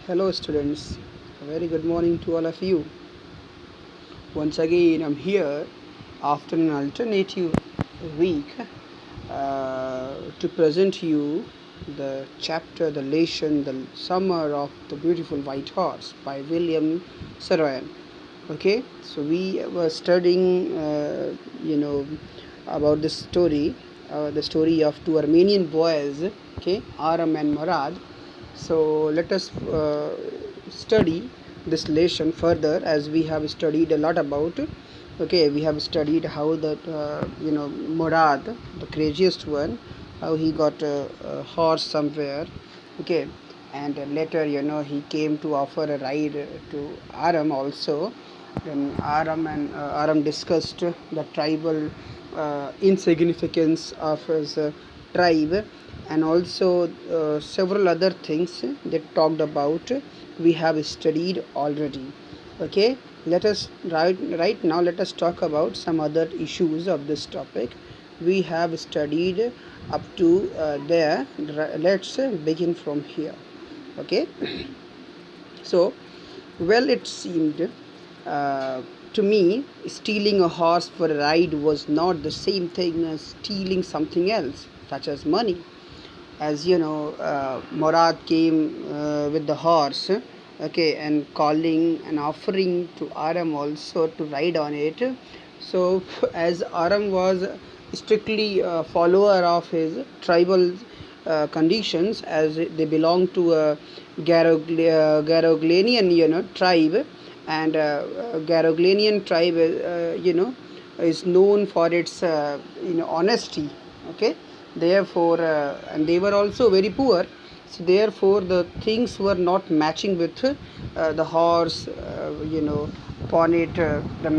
Hello, students. A very good morning to all of you. Once again, I'm here after an alternative week to present you the chapter, the lesson, the Summer of the Beautiful White Horse by William Saroyan. Okay, so we were studying, about the story of two Armenian boys, okay, Aram and Murad. So let us study this lesson further, as we have studied a lot about. Okay, we have studied how that Murad, the craziest one, how he got a horse somewhere. Okay, and later he came to offer a ride to Aram also. Then Aram discussed the tribal insignificance of his tribe, and also several other things they talked about we have studied already. Okay, let us right now let us talk about some other issues of this topic we have studied up to there. Let's begin from here. Okay, so well, it seemed uh, to me stealing a horse for a ride was not the same thing as stealing something else, such as money. As you know, Murad came with the horse, okay, and calling and offering to Aram also to ride on it. So, as Aram was strictly a follower of his tribal conditions, as they belong to a Garoglanian, tribe, and Garoglanian tribe, is known for its, honesty. Okay, therefore, and they were also very poor, so therefore the things were not matching with the horse, upon it, the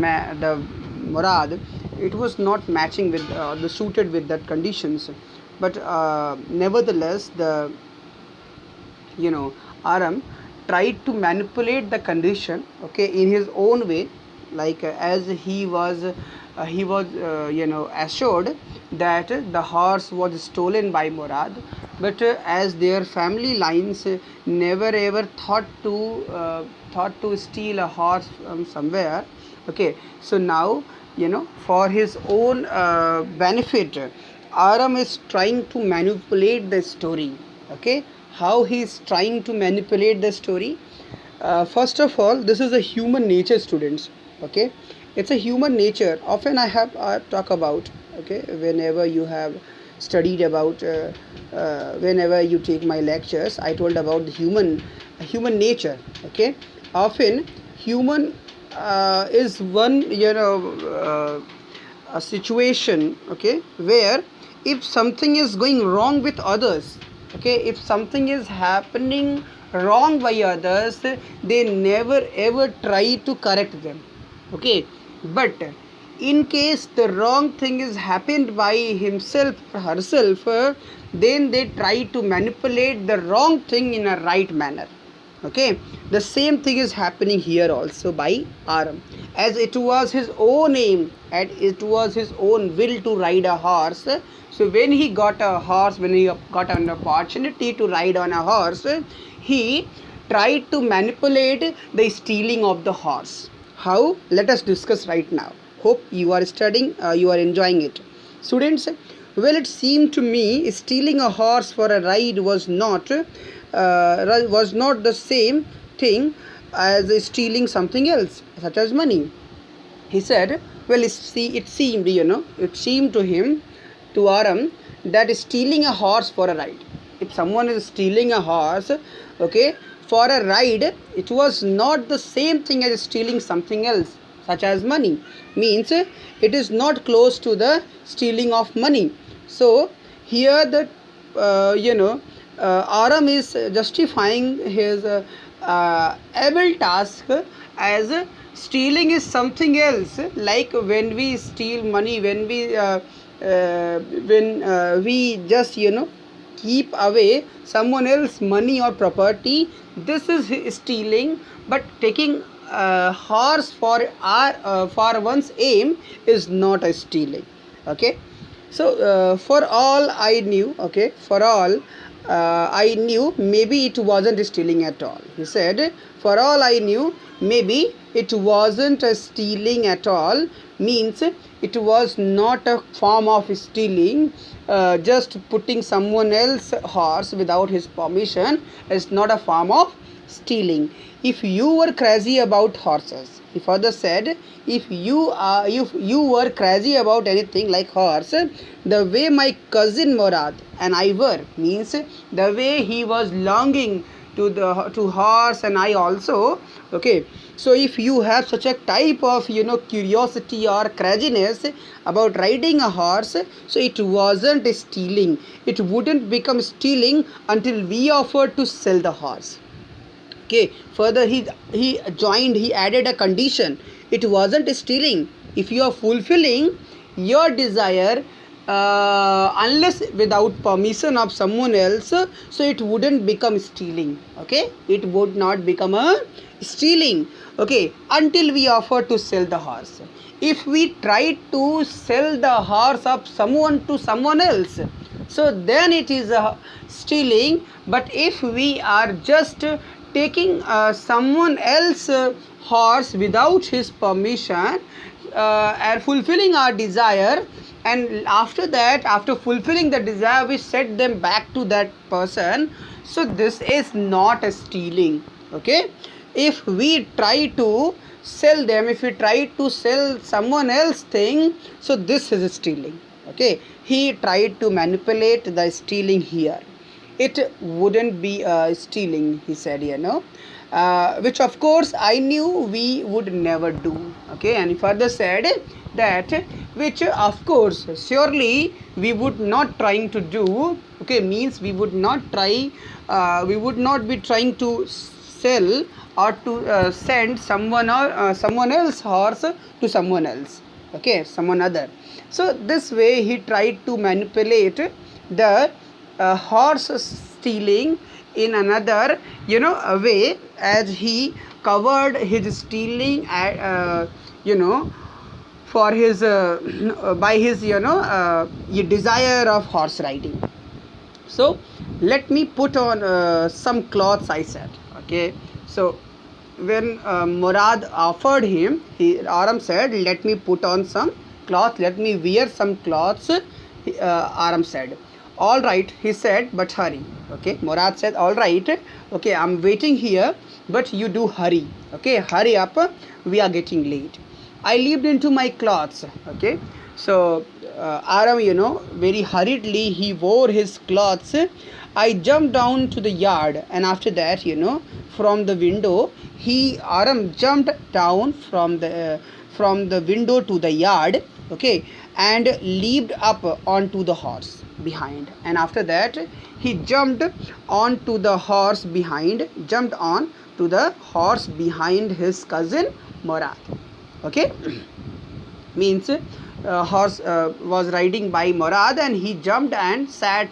Murad, it was not matching with the suited with that conditions. But nevertheless, the Aram tried to manipulate the condition, okay, in his own way, like as he was assured that the horse was stolen by Murad, but as their family lines never ever thought to steal a horse from somewhere. Okay, so now, for his own benefit, Aram is trying to manipulate the story. Okay, how he is trying to manipulate the story? First of all, this is a human nature, students. Okay, it's a human nature. Often I talk about, okay, whenever you have studied about, whenever you take my lectures, I told about the human nature. Okay, often human is one, a situation, okay, where if something is going wrong with others, okay, if something is happening wrong by others, they never ever try to correct them. Okay, but in case the wrong thing is happened by himself or herself, then they try to manipulate the wrong thing in a right manner. Okay, the same thing is happening here also by Aram, as it was his own aim and it was his own will to ride a horse. So when he got a horse, when he got an opportunity to ride on a horse, he tried to manipulate the stealing of the horse. How? Let us discuss right now. Hope you are studying, you are enjoying it. Students, well, it seemed to me stealing a horse for a ride was not the same thing as stealing something else, such as money. He said, well, it seemed to him, to Aram, that stealing a horse for a ride. If someone is stealing a horse, okay, for a ride, it was not the same thing as stealing something else, such as money. Means it is not close to the stealing of money. So here the Aram is justifying his able task as stealing is something else. Like when we steal money, when we just keep away someone else money or property, this is stealing. But taking horse for one's aim is not a stealing. Okay, so for all I knew, okay, for all I knew maybe it wasn't stealing at all. He said, for all I knew, maybe it wasn't a stealing at all, means it was not a form of stealing. Just putting someone else's horse without his permission is not a form of stealing. If you were crazy about horses, he further said, if you were crazy about anything like horse, the way my cousin Murad and I were, means the way he was longing to horse and I also, okay. So if you have such a type of curiosity or craziness about riding a horse, so it wasn't stealing. It wouldn't become stealing until we offered to sell the horse. Okay, further he added a condition. It wasn't stealing if you are fulfilling your desire, unless without permission of someone else, so it wouldn't become stealing. Okay, it would not become a stealing, okay, until we offer to sell the horse. If we try to sell the horse of someone to someone else, so then it is a stealing. But if we are just taking someone else's horse without his permission, and fulfilling our desire, and after that, after fulfilling the desire, we set them back to that person, so this is not a stealing. Okay, if we try to sell them, if we try to sell someone else thing, so this is stealing. Okay, he tried to manipulate the stealing here. It wouldn't be stealing, he said, which of course I knew we would never do. Okay, and he further said that which of course surely we would not trying to do. Okay, means we would not try, we would not be trying to sell or to send someone or someone else horse to someone else. Okay, someone other. So this way he tried to manipulate the horse stealing in another a way, as he covered his stealing for his by his desire of horse riding. So let me put on some clothes, I said. Okay, so when Murad offered him, Aram said, let me put on some cloth, let me wear some clothes. Aram said, all right, he said, but hurry. Okay, Murad said, all right, okay, I'm waiting here, but you do hurry. Okay, hurry up, we are getting late. I leaped into my clothes. Okay, so Aram, very hurriedly he wore his clothes. I jumped down to the yard, and after that, from the window, Aram jumped down from the window to the yard. Okay, and leaped up onto the horse behind, and after that he jumped on to the horse behind his cousin Murad. Okay, means horse was riding by Murad, and he jumped and sat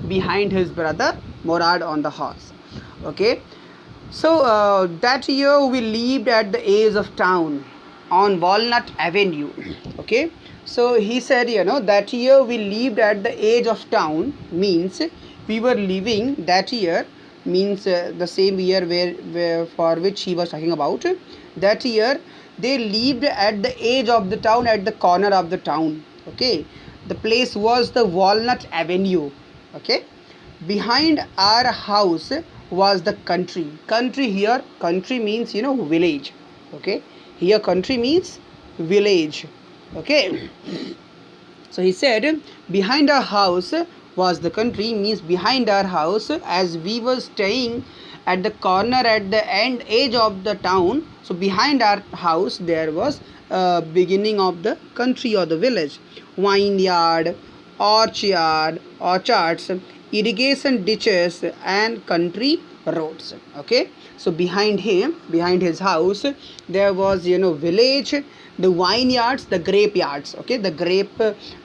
behind his brother Murad on the horse. Okay, so that year we lived at the edge of town on Walnut Avenue. Okay, so he said, that year we lived at the edge of town, means we were living that year, means the same year where for which he was talking about. That year they lived at the edge of the town, at the corner of the town. Okay, the place was the Walnut Avenue. Okay, behind our house was the country. Country here, country means village. Okay, here country means village. Okay, so he said behind our house was the country, means behind our house, as we were staying at the corner at the edge of the town. So behind our house there was beginning of the country or the village. Vineyard, orchards, irrigation ditches, and country roads. Okay, so behind his house, there was village, the vineyards, the grape yards. Okay, the grape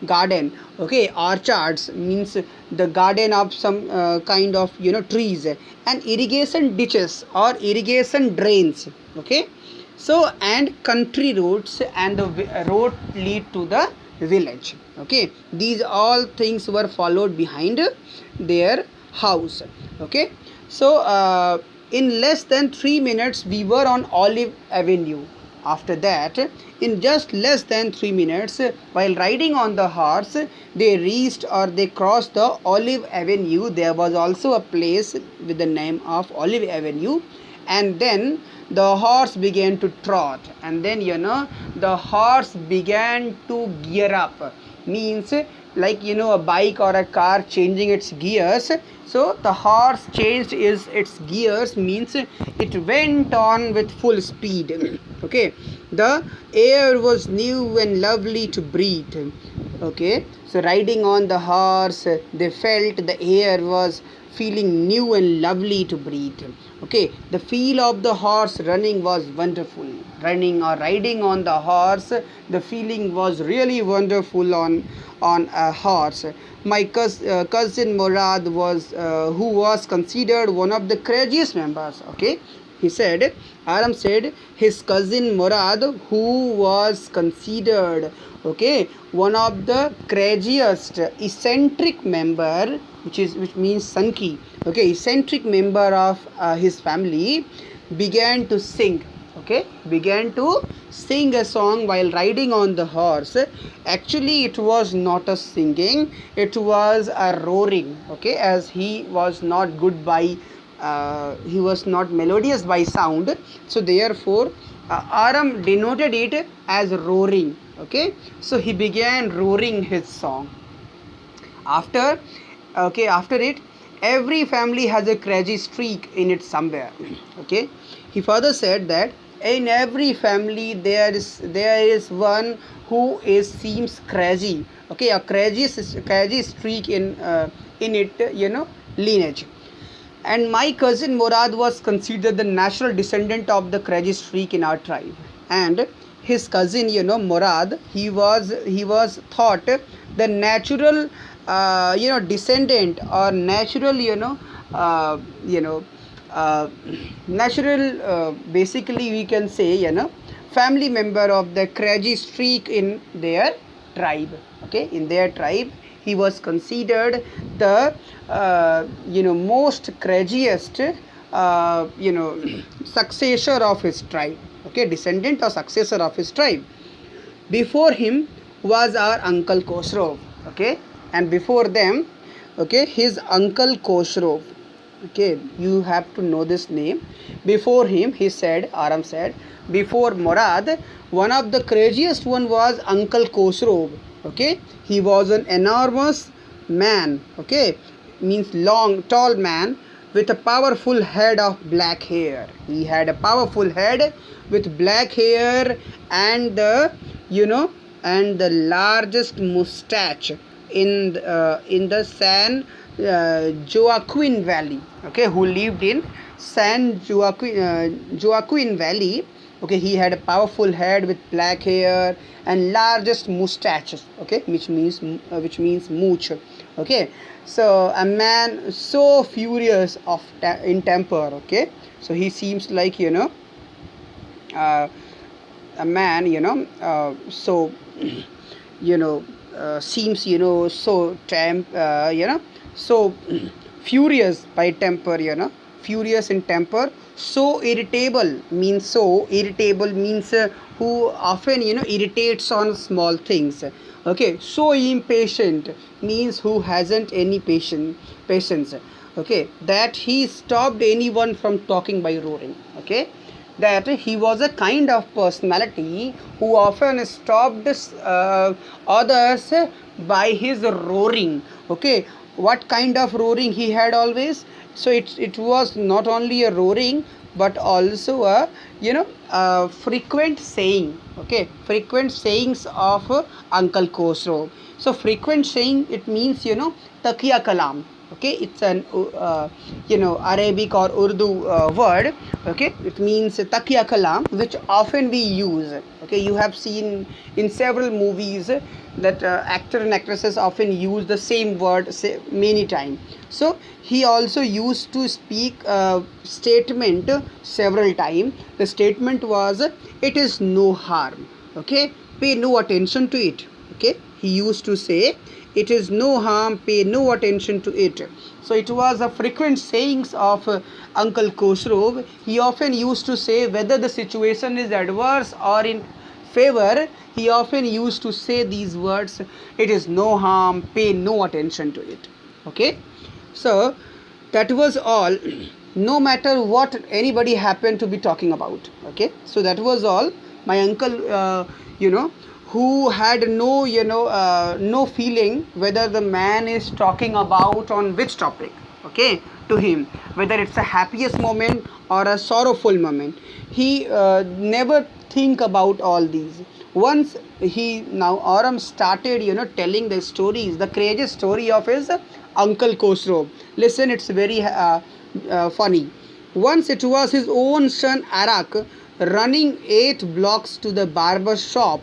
garden. Okay, orchards means the garden of some kind of trees, and irrigation ditches or irrigation drains. Okay, so and country roads, and the road lead to the village. Okay, these all things were followed behind their house. Okay, so in less than 3 minutes we were on Olive Avenue. After that, in just less than 3 minutes, while riding on the horse, they reached or they crossed the Olive Avenue. There was also a place with the name of Olive Avenue, and then the horse began to trot, and then the horse began to gear up. Means like a bike or a car changing its gears. So the horse changed its gears, means it went on with full speed. Okay, the air was new and lovely to breathe. Okay, so riding on the horse, they felt the air was feeling new and lovely to breathe. Okay, the feel of the horse running was wonderful. Running or riding on the horse, the feeling was really wonderful on a horse. My cousin Murad was who was considered one of the craziest members. Okay, he said, Aram said his cousin Murad, who was considered, okay, one of the craziest eccentric member, which means Sanki, okay, eccentric member of his family, began to sing. Okay, began to sing a song while riding on the horse. Actually, it was not a singing, it was a roaring. Okay, as he was not good by he was not melodious by sound, so therefore Aram denoted it as roaring. Okay, so he began roaring his song. After, okay, after it, every family has a crazy streak in it somewhere. Okay, he further said that in every family there is one who is seems crazy. Okay, a crazy streak in it, lineage. And my cousin Murad was considered the natural descendant of the crazy streak in our tribe. And his cousin, Murad, he was thought the natural, descendant, or natural, uh, you know, uh, natural, basically we can say, family member of the crazy streak in their tribe. Okay, in their tribe, he was considered the most craziest successor of his tribe. Okay, descendant or successor of his tribe. Before him was our uncle Khosrow. Okay, and before them, okay, his uncle Khosrow. Okay, you have to know this name. Before him, he said, Aram said, before Murad, one of the craziest one was Uncle Khosrow. Okay, he was an enormous man. Okay, means long, tall man with a powerful head of black hair. He had a powerful head with black hair and you know the largest mustache in the San Joaquin Valley. Okay, who lived in San Joaquin Valley. Okay, he had a powerful head with black hair and largest mustaches. Okay, which means mooch. Okay, so a man so furious in temper. Okay, so he seems like uh, a man so seems so so furious by temper, furious in temper, so irritable means who often irritates on small things. Okay, so impatient means who hasn't any patience. Okay, that he stopped anyone from talking by roaring. Okay, that he was a kind of personality who often stopped others by his roaring. Okay, what kind of roaring he had always? So it was not only a roaring but also a frequent saying. Okay, frequent sayings of Uncle Khosrow. So frequent saying, it means takiya kalam. Okay, it's an Arabic or Urdu word. Okay, it means takiya kalam, which often we use. Okay, you have seen in several movies that actor and actresses often use the same word many times. So he also used to speak statement several times. The statement was, it is no harm. Okay, pay no attention to it. Okay, he used to say, it is no harm, pay no attention to it. So it was a frequent sayings of Uncle Khosrow. He often used to say, whether the situation is adverse or in favor, he often used to say these words, it is no harm, pay no attention to it. Okay, so that was all. No matter what anybody happened to be talking about. Okay, so that was all. My uncle, who had no, no feeling whether the man is talking about on which topic. Okay, to him, whether it's a happiest moment or a sorrowful moment, he never think about all these. Once he now Aurum started, telling the stories, the craziest story of his Uncle Khosrow. Listen, it's very funny. Once it was his own son Arak running 8 blocks to the barber shop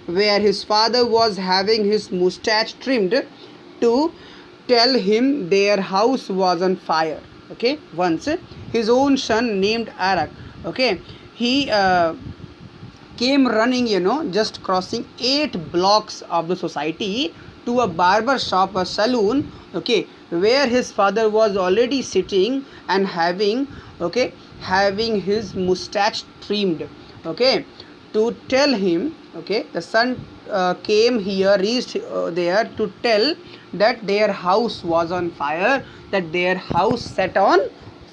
where his father was having his mustache trimmed to tell him their house was on fire. Okay, once his own son named Arak, okay, he came running, just crossing 8 blocks of the society to a barber shop, a saloon, okay, where his father was already sitting and having his mustache trimmed, okay, to tell him, okay, the son came here, reached there to tell that their house was on fire, that their house set on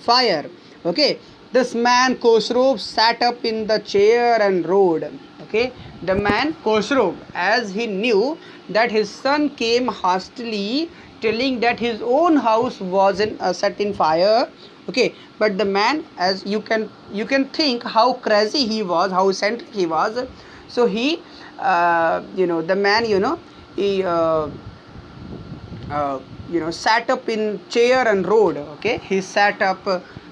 fire. Okay, this man Khosrow sat up in the chair and rode. Okay, the man Khosrow, as he knew that his son came hastily telling that his own house was set in fire. Okay, but the man, as you can think how crazy he was, how eccentric he was. So he, the man, he sat up in chair and rode. Okay, he sat up,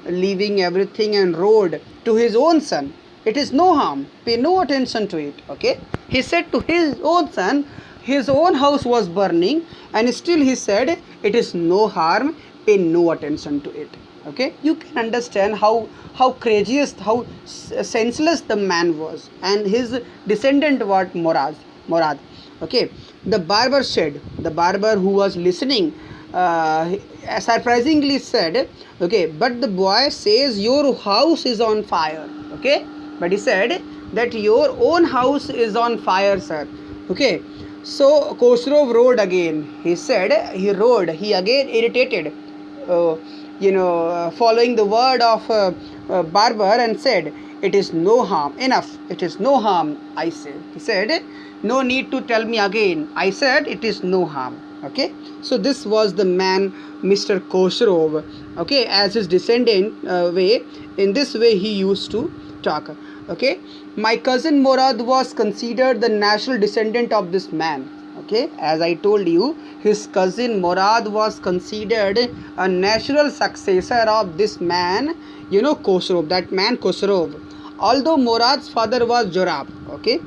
leaving everything, and rode to his own son, it is no harm, pay no attention to it. Okay, he said to his own son, his own house was burning, and still he said, it is no harm, pay no attention to it. Okay, you can understand how craziest, how senseless the man was. And his descendant was Morad. Okay, the barber said, the barber who was listening, surprisingly said, okay, but the boy says your house is on fire. Okay, but he said that your own house is on fire, sir. Okay, so Khosrow rode again. He said, he again irritated, following the word of barber, and said, it is no harm, enough, it is no harm, I said. He said, no need to tell me again, I said it is no harm. Okay, so this was the man, Mr. Khosrow. Okay, as his descendant way, in this way he used to talk. Okay, my cousin Morad was considered the natural descendant of this man. Okay, as I told you, his cousin Morad was considered a natural successor of this man, Khosrow, that man Khosrow. Although Morad's father was Jorab. Okay,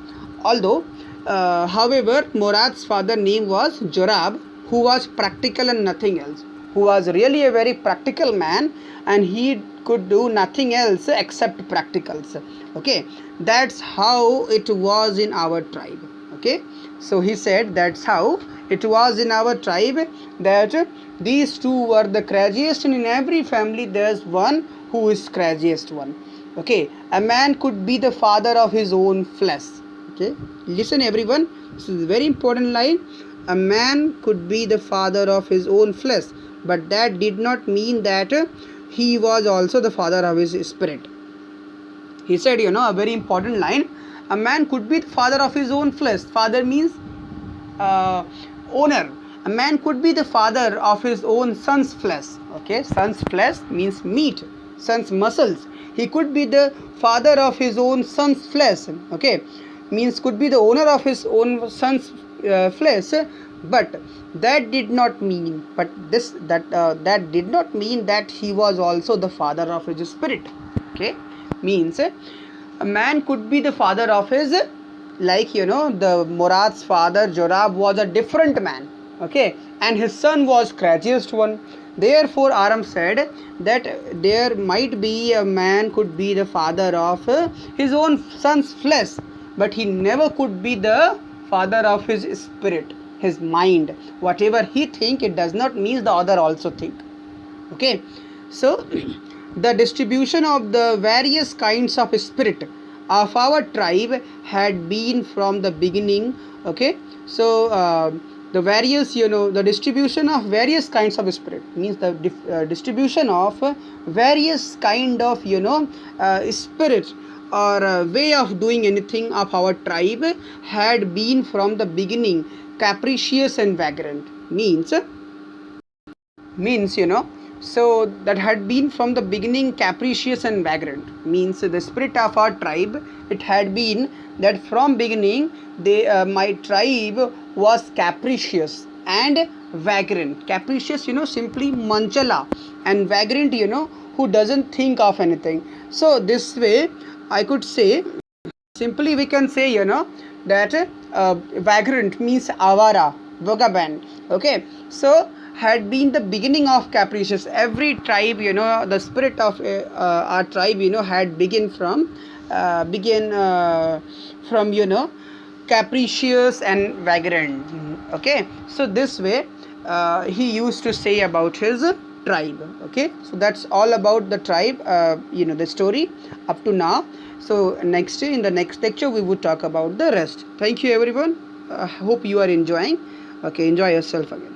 however, Morad's father name was Jorab, who was practical and nothing else, who was really a very practical man, and he could do nothing else except practicals. Okay, that's how it was in our tribe. Okay, so he said that's how it was in our tribe, that these two were the craziest, and in every family there's one who is craziest one. Okay, a man could be the father of his own flesh. Okay, listen everyone, this is a very important line. A man could be the father of his own flesh, but that did not mean that he was also the father of his spirit. He said, a very important line, a man could be the father of his own flesh. Father means owner. A man could be the father of his own son's flesh. Okay, son's flesh means meat, son's muscles. He could be the father of his own son's flesh. Okay, means could be the owner of his own son's flesh, but that did not mean, that did not mean that he was also the father of his spirit. Okay, means a man could be the father of his, like the Morad's father Jorab was a different man. Okay, and his son was craziest one. Therefore Aram said that there might be a man could be the father of his own son's flesh, but he never could be the father of his spirit. his mind. Whatever he think, it does not mean the other also think. Okay, so the distribution of the various kinds of spirit of our tribe had been from the beginning. Okay, so the various, the distribution of various kinds of spirit means the distribution of various kind of, spirit or way of doing anything of our tribe had been from the beginning capricious and vagrant. Means, so that had been from the beginning capricious and vagrant, means the spirit of our tribe, it had been that from beginning they my tribe was capricious and vagrant. Capricious, simply manchala, and vagrant, who doesn't think of anything. So this way I could say, simply we can say, that vagrant means avara, vagabond. Okay, so had been the beginning of capricious. Every tribe, the spirit of our tribe, had began from, capricious and vagrant. Okay, so this way he used to say about his tribe. Okay, so that's all about the tribe, the story up to now. So next, in the next lecture, we would talk about the rest. Thank you everyone. Hope you are enjoying. Okay, enjoy yourself again.